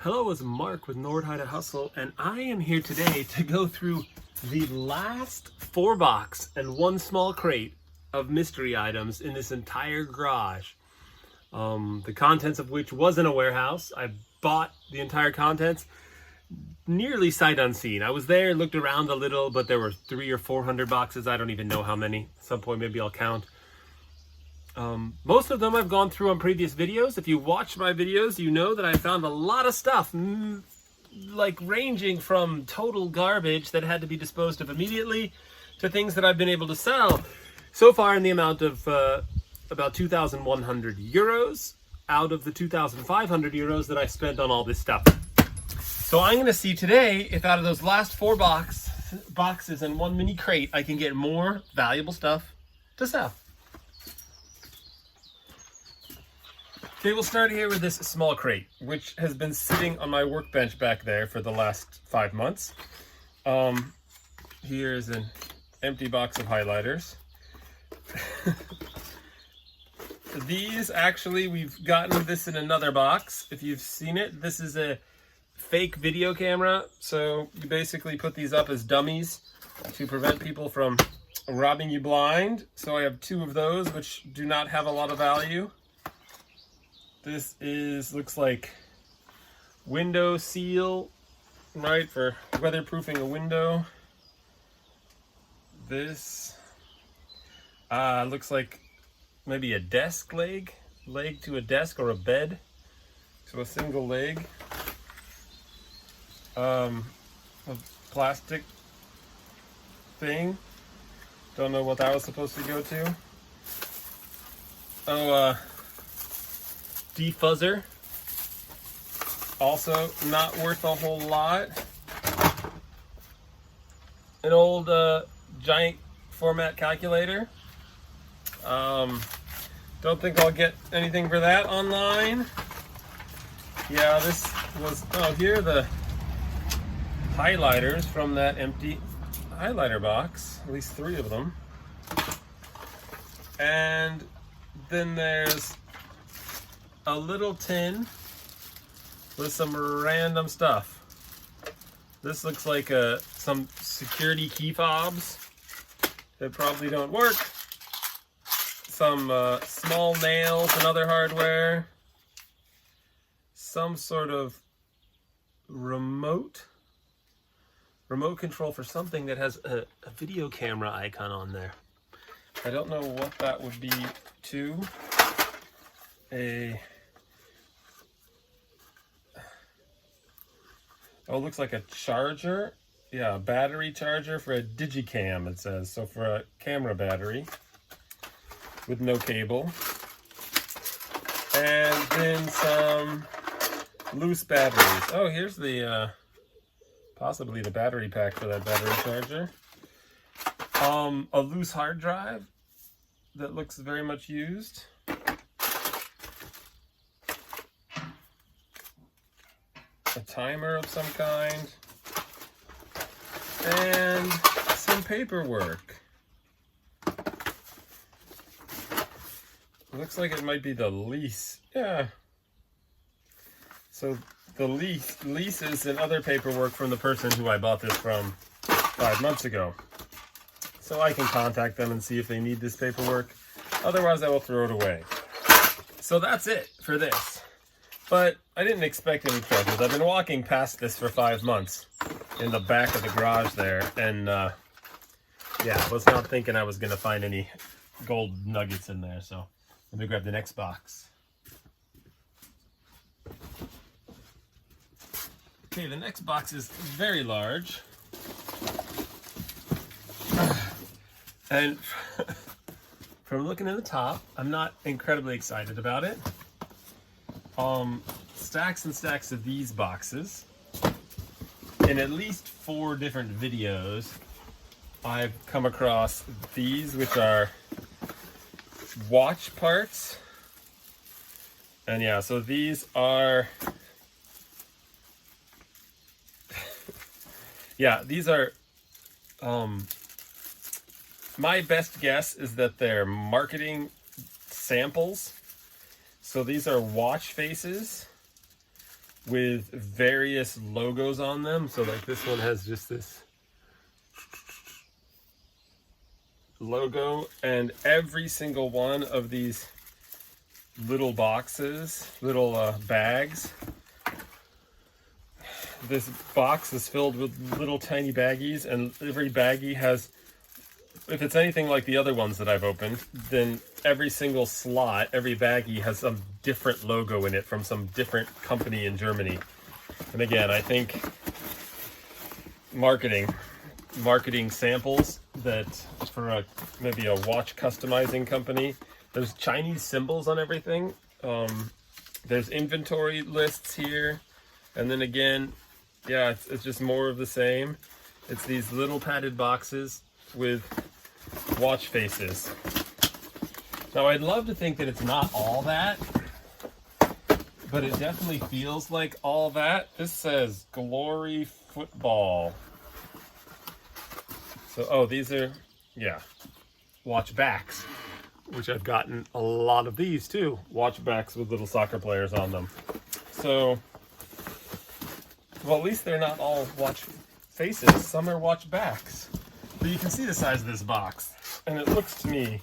Hello, it's Mark with Nordheide Hustle, and I am here today to go through the last 4-box and 1 small crate of mystery items in this entire garage. The contents of which was in a warehouse. I bought the entire contents nearly sight unseen. I was there, looked around a little, but there were 300 or 400 boxes. I don't even know how many. At some point, maybe I'll count. Most of them I've gone through on previous videos. If you watch my videos, you know that I found a lot of stuff, like ranging from total garbage that had to be disposed of immediately to things that I've been able to sell so far in the amount of about 2,100 euros out of the 2,500 euros that I spent on all this stuff. So I'm going to see today if out of those last 4 boxes and 1 mini crate, I can get more valuable stuff to sell. Okay, we'll start here with this small crate, which has been sitting on my workbench back there for the last 5 months. Here's an empty box of highlighters. These, actually, we've gotten this in another box. If you've seen it, this is a fake video camera. So you basically put these up as dummies to prevent people from robbing you blind. So I have 2 of those, which do not have a lot of value. This looks like window seal, right, for weatherproofing a window. This looks like maybe a desk leg to a desk or a bed. So a single leg. A plastic thing. Don't know what that was supposed to go to. Defuzzer, also not worth a whole lot. An old giant format calculator. Don't think I'll get anything for that online. Yeah, this was, here are the highlighters from that empty highlighter box, at least 3 of them. And then there's a little tin with some random stuff. This looks like some security key fobs that probably don't work. Some small nails and other hardware. Some sort of remote control for something that has a video camera icon on there. I don't know what that would be to. It looks like a charger. Yeah, a battery charger for a digicam, it says. So for a camera battery with no cable. And then some loose batteries. Oh, here's the possibly the battery pack for that battery charger. A loose hard drive that looks very much used. A timer of some kind, and some paperwork. Looks like it might be the lease. Yeah. So the leases and other paperwork from the person who I bought this from 5 months ago. So I can contact them and see if they need this paperwork. Otherwise, I will throw it away. So that's it for this. But I didn't expect any treasures. I've been walking past this for 5 months in the back of the garage there. And yeah, I was not thinking I was going to find any gold nuggets in there. So let me grab the next box. Okay, the next box is very large. And from looking at the top, I'm not incredibly excited about it. Stacks and stacks of these boxes. In at least 4 different videos, I've come across these, which are watch parts. And yeah, so these are, yeah, these are, my best guess is that they're marketing samples. So these are watch faces with various logos on them. So like this one has just this logo, and every single one of these little boxes, little bags, this box is filled with little tiny baggies, and every baggie has, if it's anything like the other ones that I've opened, then every single slot, every baggie has some different logo in it from some different company in Germany. And again, I think marketing samples that for maybe a watch customizing company. There's Chinese symbols on everything. There's inventory lists here. And then again, yeah, it's just more of the same. It's these little padded boxes with watch faces. Now, I'd love to think that it's not all that, but it definitely feels like all that. This says Glory Football. So, oh, these are, yeah, watch backs, which I've gotten a lot of these too. Watch backs with little soccer players on them. So, well, at least they're not all watch faces. Some are watch backs. But you can see the size of this box, and it looks to me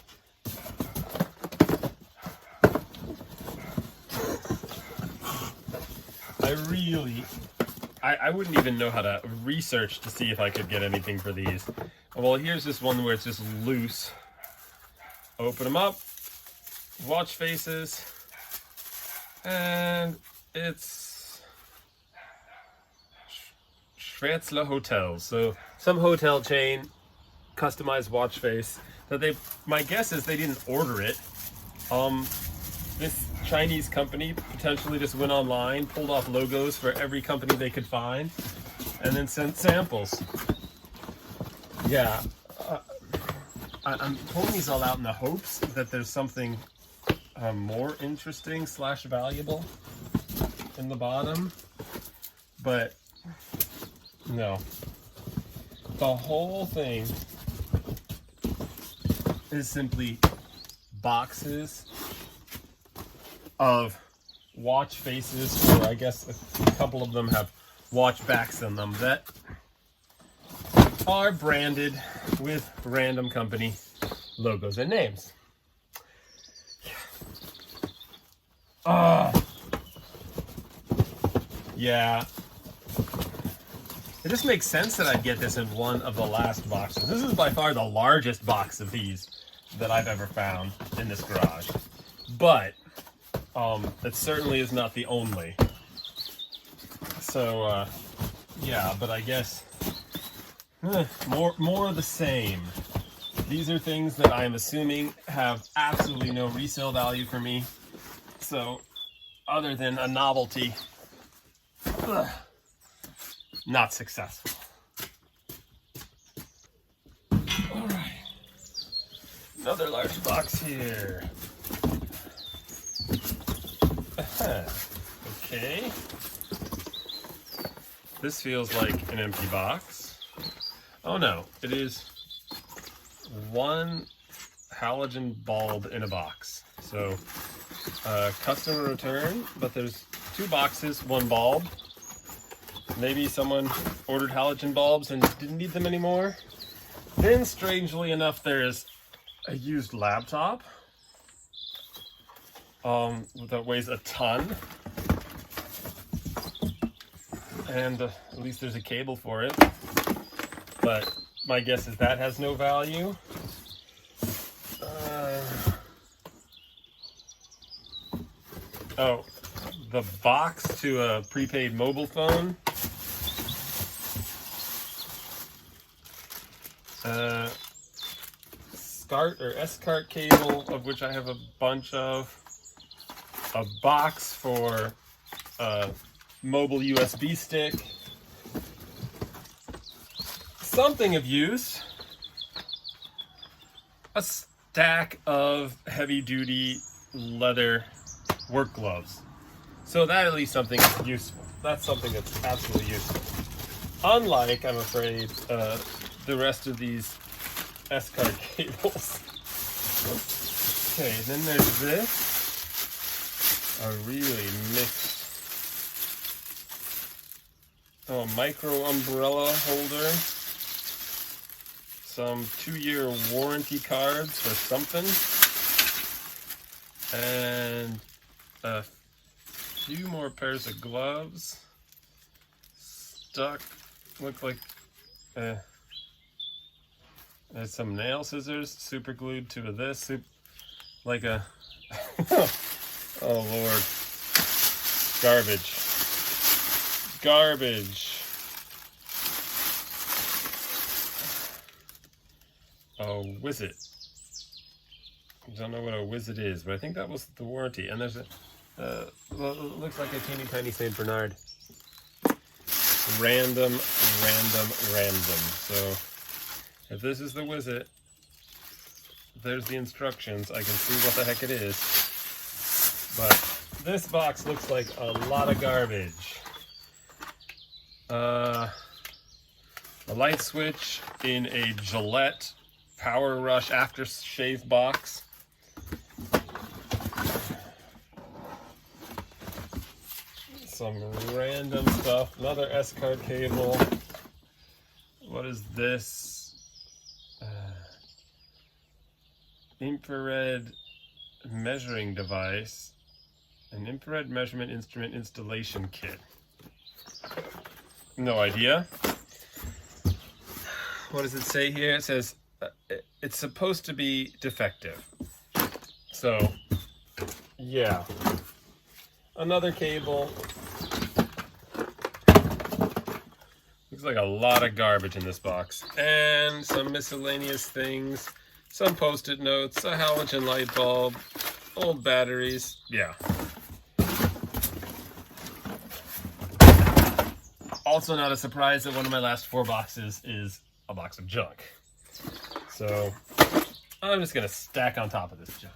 I wouldn't even know how to research to see if I could get anything for these. Well, here's this one where it's just loose. Open them up, watch faces, and it's Schwetzler Hotels. So some hotel chain, customized watch face that my guess is they didn't order it. This Chinese company potentially just went online, pulled off logos for every company they could find, and then sent samples. Yeah, I'm pulling these all out in the hopes that there's something more interesting / valuable in the bottom, but no. The whole thing is simply boxes of watch faces, or I guess a couple of them have watch backs in them that are branded with random company logos and names. Yeah. It just makes sense that I'd get this in one of the last boxes. This is by far the largest box of these that I've ever found in this garage. But it certainly is not the only. So, yeah, but I guess more of the same. These are things that I'm assuming have absolutely no resale value for me. So, other than a novelty, not successful. All right, another large box here. Okay. This feels like an empty box. Oh no, it is one halogen bulb in a box. So, customer return, but there's 2 boxes, 1 bulb. Maybe someone ordered halogen bulbs and didn't need them anymore. Then, strangely enough, there's a used laptop that weighs a ton. And at least there's a cable for it. But my guess is that has no value. Oh, the box to a prepaid mobile phone. SCART or S-cart cable, of which I have a bunch of. A box for a mobile USB stick. Something of use. A stack of heavy-duty leather work gloves. So that at least something is useful. That's something that's absolutely useful. Unlike, I'm afraid, the rest of these S-card cables. Okay, then there's this. A really mixed Oh, micro umbrella holder. Some 2-year warranty cards for something. And a few more pairs of gloves. Stuck. Look like there's some nail scissors super glued to this. Like a oh Lord. Garbage. Garbage. Oh, Wizard. I don't know what a Wizard is, but I think that was the warranty. And there's a, well, it looks like a teeny tiny St. Bernard. Random. So, if this is the Wizard, there's the instructions. I can see what the heck it is. But this box looks like a lot of garbage. A light switch in a Gillette Power Rush aftershave box. Some random stuff. Another S-card cable. What is this? Infrared measuring device. An infrared measurement instrument installation kit. No idea. What does it say here? It says it's supposed to be defective. So, yeah. Another cable. Looks like a lot of garbage in this box. And some miscellaneous things. Some post-it notes, a halogen light bulb, old batteries. Yeah. Also not a surprise that one of my last 4 boxes is a box of junk. So I'm just gonna stack on top of this junk.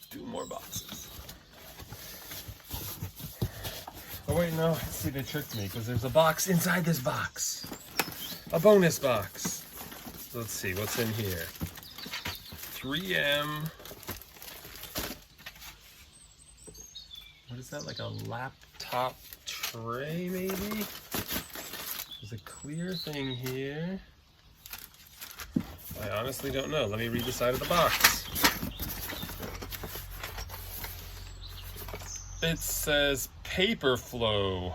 Two more boxes. Oh wait, no, see, they tricked me because there's a box inside this box. A bonus box. Let's see, what's in here? 3M. What is that, like a laptop tray maybe? There's a clear thing here. I honestly don't know. Let me read the side of the box. It says paper flow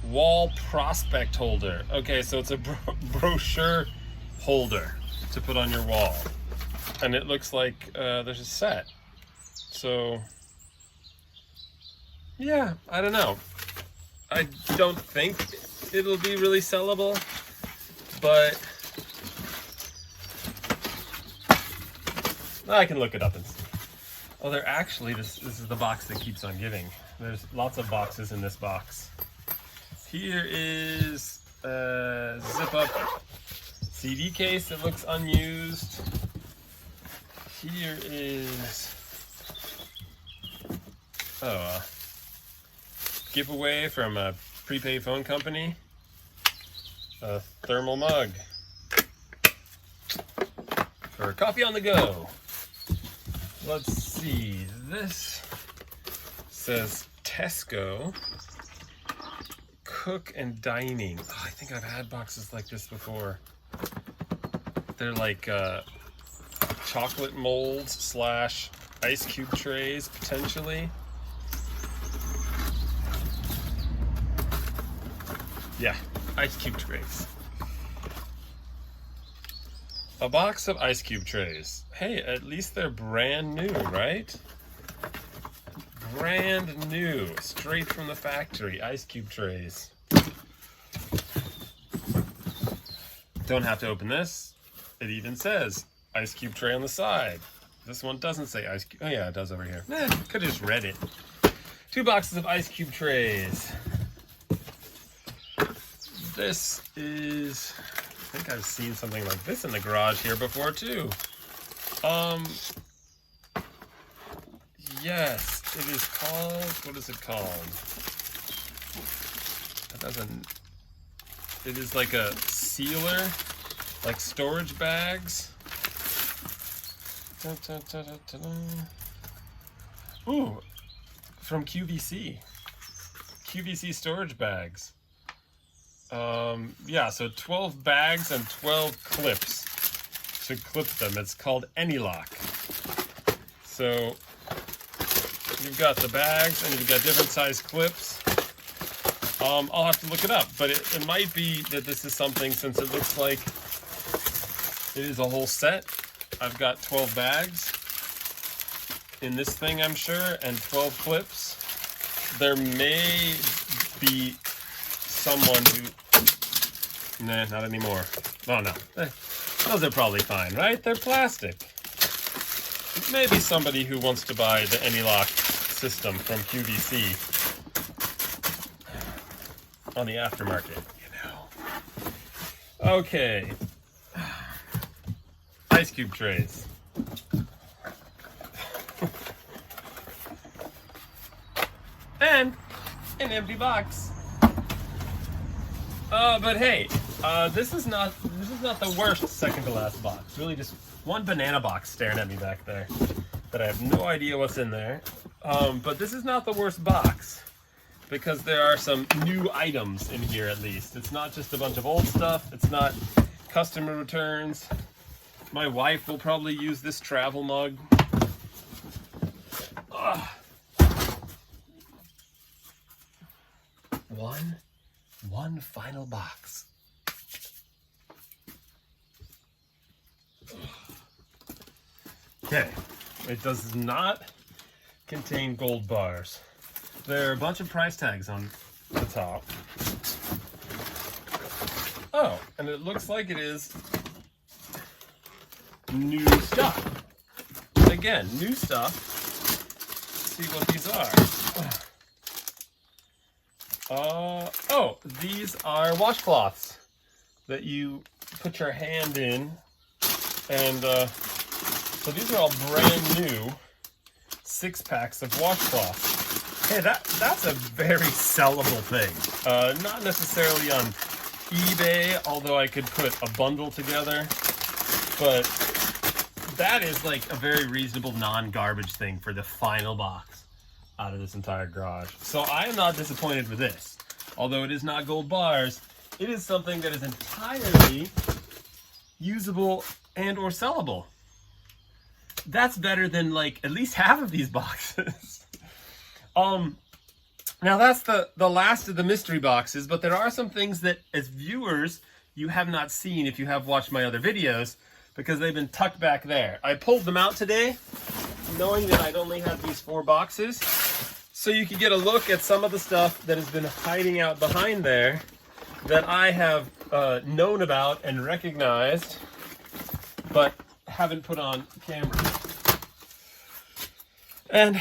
wall prospect holder. Okay, so it's a brochure holder to put on your wall. And it looks like there's a set. So, yeah, I don't know. I don't think it'll be really sellable, but I can look it up and see. Oh, they're actually, this is the box that keeps on giving. There's lots of boxes in this box. Here is a zip-up CD case that looks unused. Here is, a giveaway from a prepaid phone company. A thermal mug for coffee on the go. Let's see, this says Tesco Cook and Dining. Oh, I think I've had boxes like this before. They're like chocolate molds / ice cube trays, potentially. Yeah, ice cube trays. A box of ice cube trays. Hey, at least they're brand new, right? Brand new, straight from the factory, ice cube trays. Don't have to open this. It even says ice cube tray on the side. This one doesn't say ice cube. Oh yeah, it does over here. Could have just read it. 2 boxes of ice cube trays. This is, I think I've seen something like this in the garage here before too. Yes, it is called, what is it called? That doesn't, it is like a sealer, like storage bags. Ooh, from QVC. QVC storage bags. Yeah, so 12 bags and 12 clips to clip them. It's called AnyLock. So you've got the bags and you've got different size clips. I'll have to look it up, but it might be that this is something, since it looks like it is a whole set. I've got 12 bags in this thing, I'm sure, and 12 clips. There may be someone who... Nah, not anymore. Oh, no. Those are probably fine, right? They're plastic. Maybe somebody who wants to buy the AnyLock system from QVC on the aftermarket, you know. Okay. Ice cube trays. And an empty box. But hey, this is not the worst second to last box. Really, just one banana box staring at me back there that I have no idea what's in there. But this is not the worst box, because there are some new items in here at least. It's not just a bunch of old stuff. It's not customer returns. My wife will probably use this travel mug. Ugh. One final box. Okay, it does not contain gold bars. There are a bunch of price tags on the top. Oh, and it looks like it is new stuff. Again, new stuff. Let's see what these are. Oh, these are washcloths that you put your hand in, and so these are all brand new 6-packs of washcloths. Hey, that's a very sellable thing. Not necessarily on eBay, although I could put a bundle together, but that is like a very reasonable non-garbage thing for the final box out of this entire garage. So I am not disappointed with this. Although it is not gold bars, it is something that is entirely usable and or sellable. That's better than like at least half of these boxes. Now that's the last of the mystery boxes, but there are some things that as viewers you have not seen if you have watched my other videos, because they've been tucked back there. I pulled them out today, knowing that I'd only have these 4 boxes, so you could get a look at some of the stuff that has been hiding out behind there that I have known about and recognized, but haven't put on camera. And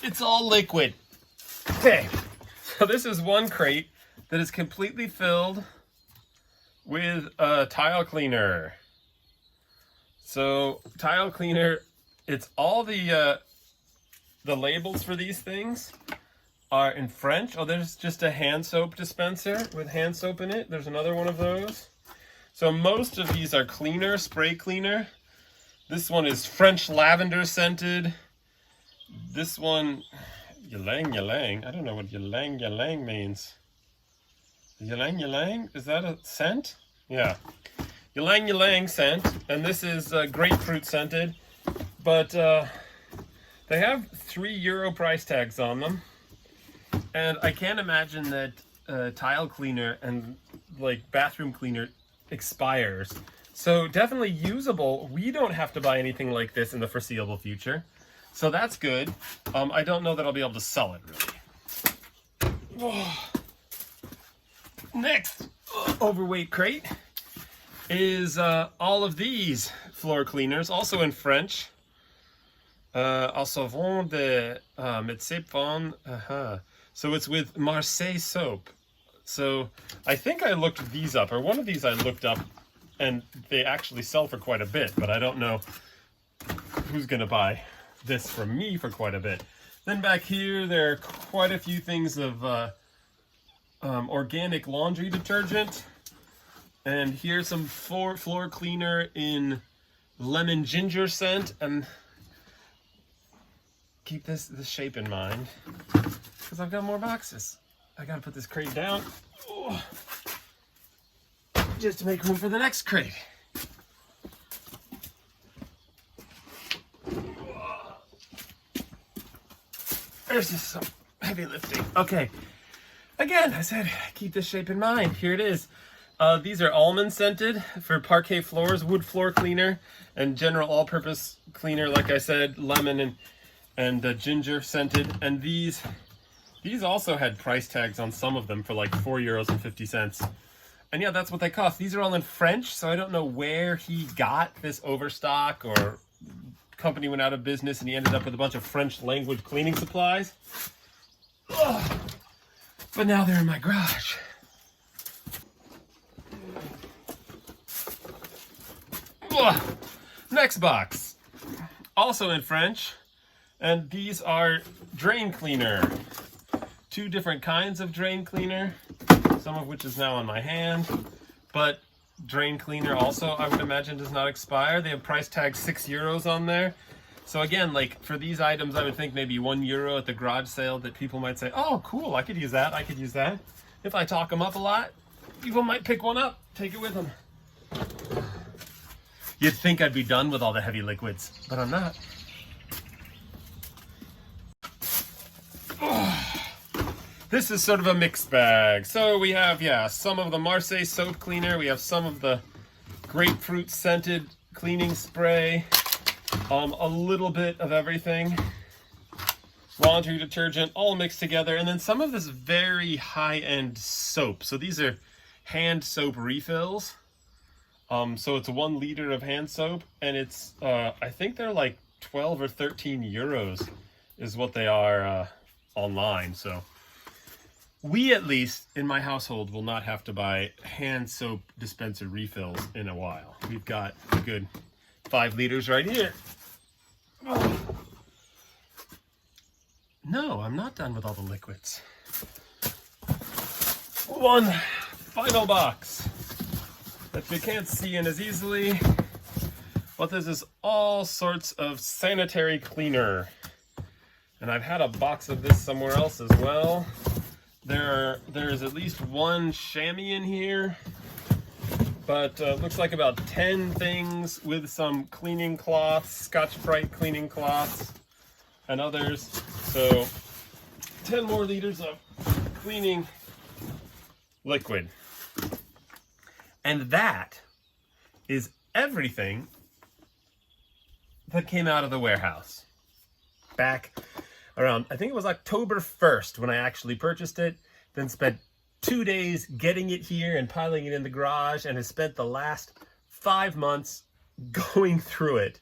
it's all liquid. Okay, so this is one crate that is completely filled with a tile cleaner. So tile cleaner, it's all the labels for these things are in French. Oh, there's just a hand soap dispenser with hand soap in it. There's another one of those. So most of these are cleaner, spray cleaner. This one is French lavender scented. This one, ylang ylang. I don't know what ylang ylang means. Ylang ylang? Is that a scent? Yeah. Ylang ylang scent. And this is grapefruit scented. But they have €3 price tags on them. And I can't imagine that tile cleaner and like bathroom cleaner expires. So definitely usable. We don't have to buy anything like this in the foreseeable future. So that's good. I don't know that I'll be able to sell it really. Oh. Next overweight crate is all of these floor cleaners, also in French. Also vend de Metsepon. So it's with Marseille soap. So I think I looked these up, or one of these I looked up, and they actually sell for quite a bit, but I don't know who's gonna buy this from me for quite a bit. Then back here, there are quite a few things of organic laundry detergent. And here's some floor cleaner in lemon ginger scent. And keep this shape in mind because I've got more boxes. I gotta put this crate down just to make room for the next crate. There's just some heavy lifting. Okay, again, I said keep this shape in mind. Here it is. These are almond scented for parquet floors, wood floor cleaner, and general all-purpose cleaner. Like I said, lemon and ginger scented. And these also had price tags on some of them for like €4.50. And yeah, that's what they cost. These are all in French, so I don't know where he got this overstock, or company went out of business and he ended up with a bunch of French language cleaning supplies. Ugh. But now they're in my garage. Ugh. Next box, also in French, and these are drain cleaner. 2 different kinds of drain cleaner, some of which is now on my hand, but drain cleaner also, I would imagine, does not expire. They have price tag €6 on there. So again, like for these items, I would think maybe €1 at the garage sale that people might say, oh, cool, I could use that, I could use that. If I talk them up a lot, people might pick one up, take it with them. You'd think I'd be done with all the heavy liquids, but I'm not. This is sort of a mixed bag. So we have, yeah, some of the Marseille soap cleaner. We have some of the grapefruit scented cleaning spray. A little bit of everything. Laundry detergent, all mixed together. And then some of this very high-end soap. So these are hand soap refills. So it's 1 liter of hand soap. And it's, I think they're like 12 or 13 euros is what they are online. So we, at least in my household, will not have to buy hand soap dispenser refills in a while. We've got a good 5 liters right here. Oh. No, I'm not done with all the liquids. One final box that you can't see in as easily, but this is all sorts of sanitary cleaner. And I've had a box of this somewhere else as well. There's at least 1 chamois in here, but looks like about 10 things with some cleaning cloths, Scotch-Brite cleaning cloths, and others. So 10 more liters of cleaning liquid. And that is everything that came out of the warehouse back around, I think it was October 1st when I actually purchased it, then spent 2 days getting it here and piling it in the garage, and has spent the last 5 months going through it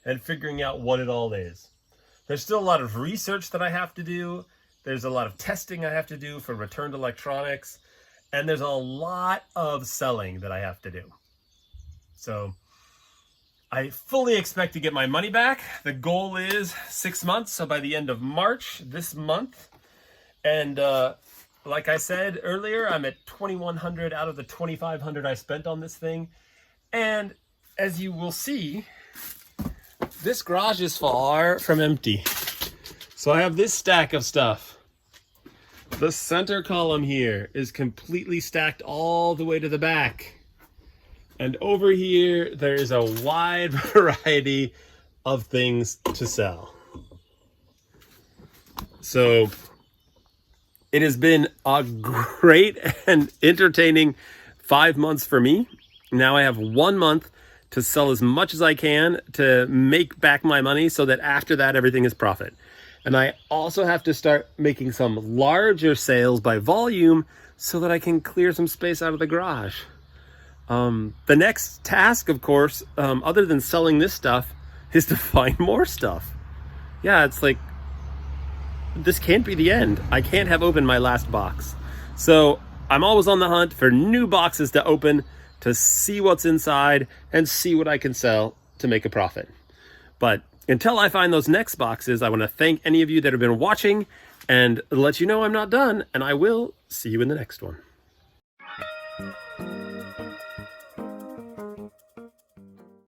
and figuring out what it all is. There's still a lot of research that I have to do. There's a lot of testing I have to do for returned electronics, and there's a lot of selling that I have to do. So I fully expect to get my money back. The goal is 6 months, so by the end of March this month. And like I said earlier, I'm at $2,100 out of the $2,500 I spent on this thing. And as you will see, this garage is far from empty. So I have this stack of stuff. The center column here is completely stacked all the way to the back. And over here, there is a wide variety of things to sell. So it has been a great and entertaining 5 months for me. Now I have 1 month to sell as much as I can to make back my money so that after that, everything is profit. And I also have to start making some larger sales by volume so that I can clear some space out of the garage. The next task, of course, other than selling this stuff, is to find more stuff. Yeah, it's like, this can't be the end. I can't have opened my last box. So I'm always on the hunt for new boxes to open, to see what's inside and see what I can sell to make a profit. But until I find those next boxes, I want to thank any of you that have been watching and let you know I'm not done, and I will see you in the next one.